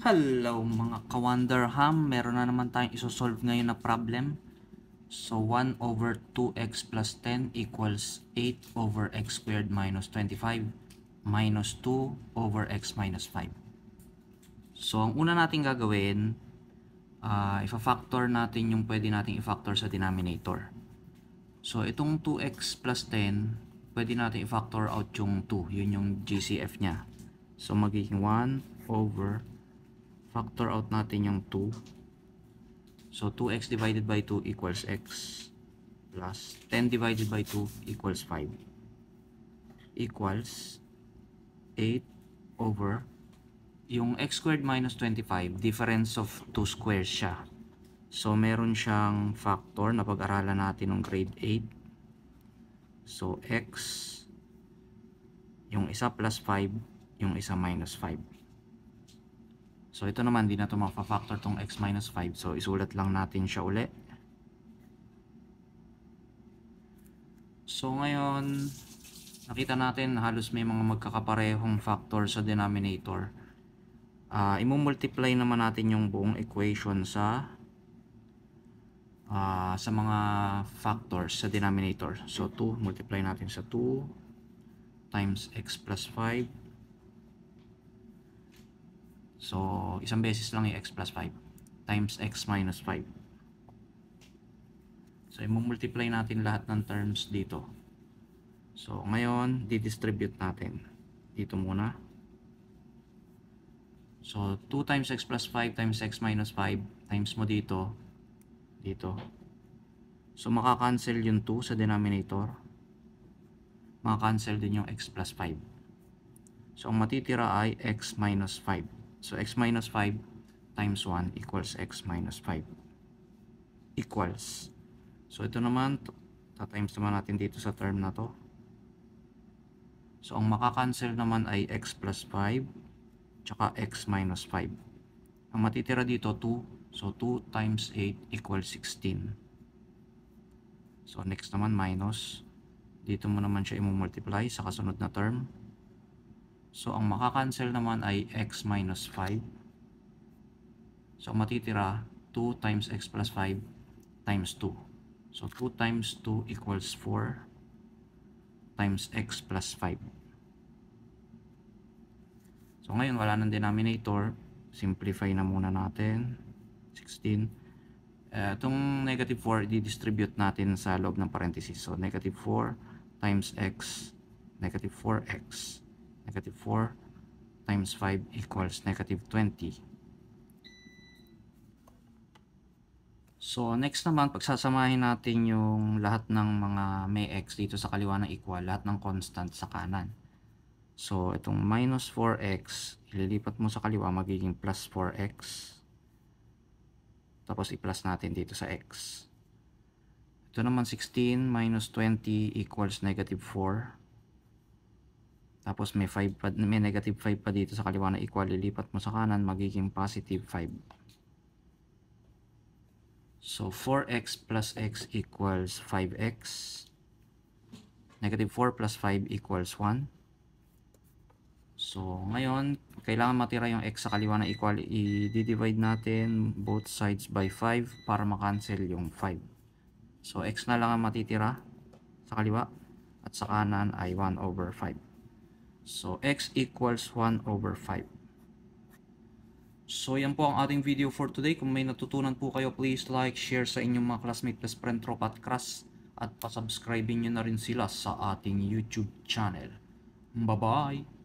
Hello mga ka-Wonderham, meron na naman tayong isosolve ngayon na problem. So 1 over 2x plus 10 equals 8 over x squared minus 25 minus 2 over x minus 5. So ang una natin gagawin, ifa-factor natin yung pwede nating i-factor sa denominator. So itong 2x plus 10, pwede natin i-factor out yung 2, yun yung GCF nya. So magiging 1 over, factor out natin yung 2. So 2x divided by 2 equals x plus 10 divided by 2 equals 5 equals 8 over yung x squared minus 25, difference of 2 squares siya. So meron siyang factor na pag-aralan natin ng grade 8. So x, yung isa plus 5, yung isa minus 5. So ito naman, di na ito mapa-factor tong x minus 5. So isulat lang natin siya uli. So ngayon, nakita natin halos may mga magkakaparehong factor sa denominator. Imumultiply naman natin yung buong equation sa mga factors sa denominator. So 2, multiply natin sa 2 times x plus 5. So, isang beses lang yung x plus 5 times x minus 5. So, i-multiply natin lahat ng terms dito. So, ngayon, di-distribute natin. Dito muna. So, 2 times x plus 5 times x minus 5 times mo dito. Dito. So, makakancel yung 2 sa denominator. Makakancel din yung x plus 5. So, ang matitira ay x minus 5. So, x minus 5 times 1 equals x minus 5 equals. So, ito naman, tatimes naman natin dito sa term na to. So, ang makakancel naman ay x plus 5 tsaka x minus 5. Ang matitira dito, 2. So, 2 times 8 equals 16. So, next naman, minus. Dito mo naman siya i-multiply sa kasunod na term. So, ang makakancel naman ay x minus 5. So, ang matitira, 2 times x plus 5 times 2. So, 2 times 2 equals 4 times x plus 5. So, ngayon, wala ng denominator. Simplify na muna natin. 16. Itong negative 4, i-distribute natin sa loob ng parenthesis. So, negative 4 times x, negative 4x. Negative 4 times 5 equals negative 20. So, next naman, pagsasamahin natin yung lahat ng mga may x dito sa kaliwa ng equal, lahat ng constant sa kanan. So, itong minus 4x, ililipat mo sa kaliwa, magiging plus 4x. Tapos, i-plus natin dito sa x. Ito naman, 16 minus 20 equals negative 4. Tapos may negative 5 pa dito sa kaliwa na equal, lilipat mo sa kanan, magiging positive 5. So 4x plus x equals 5x. Negative 4 plus 5 equals 1. So ngayon, kailangan matira yung x sa kaliwa na equal, i-divide natin both sides by 5 para makancel yung 5. So x na lang ang matitira sa kaliwa at sa kanan ay 1 over 5. So, x equals 1 over 5. So, yan po ang ating video for today. Kung may natutunan po kayo, please like, share sa inyong mga classmate, best friend, tropa at crush. At pasubscribe nyo na rin sila sa ating YouTube channel. Bye-bye!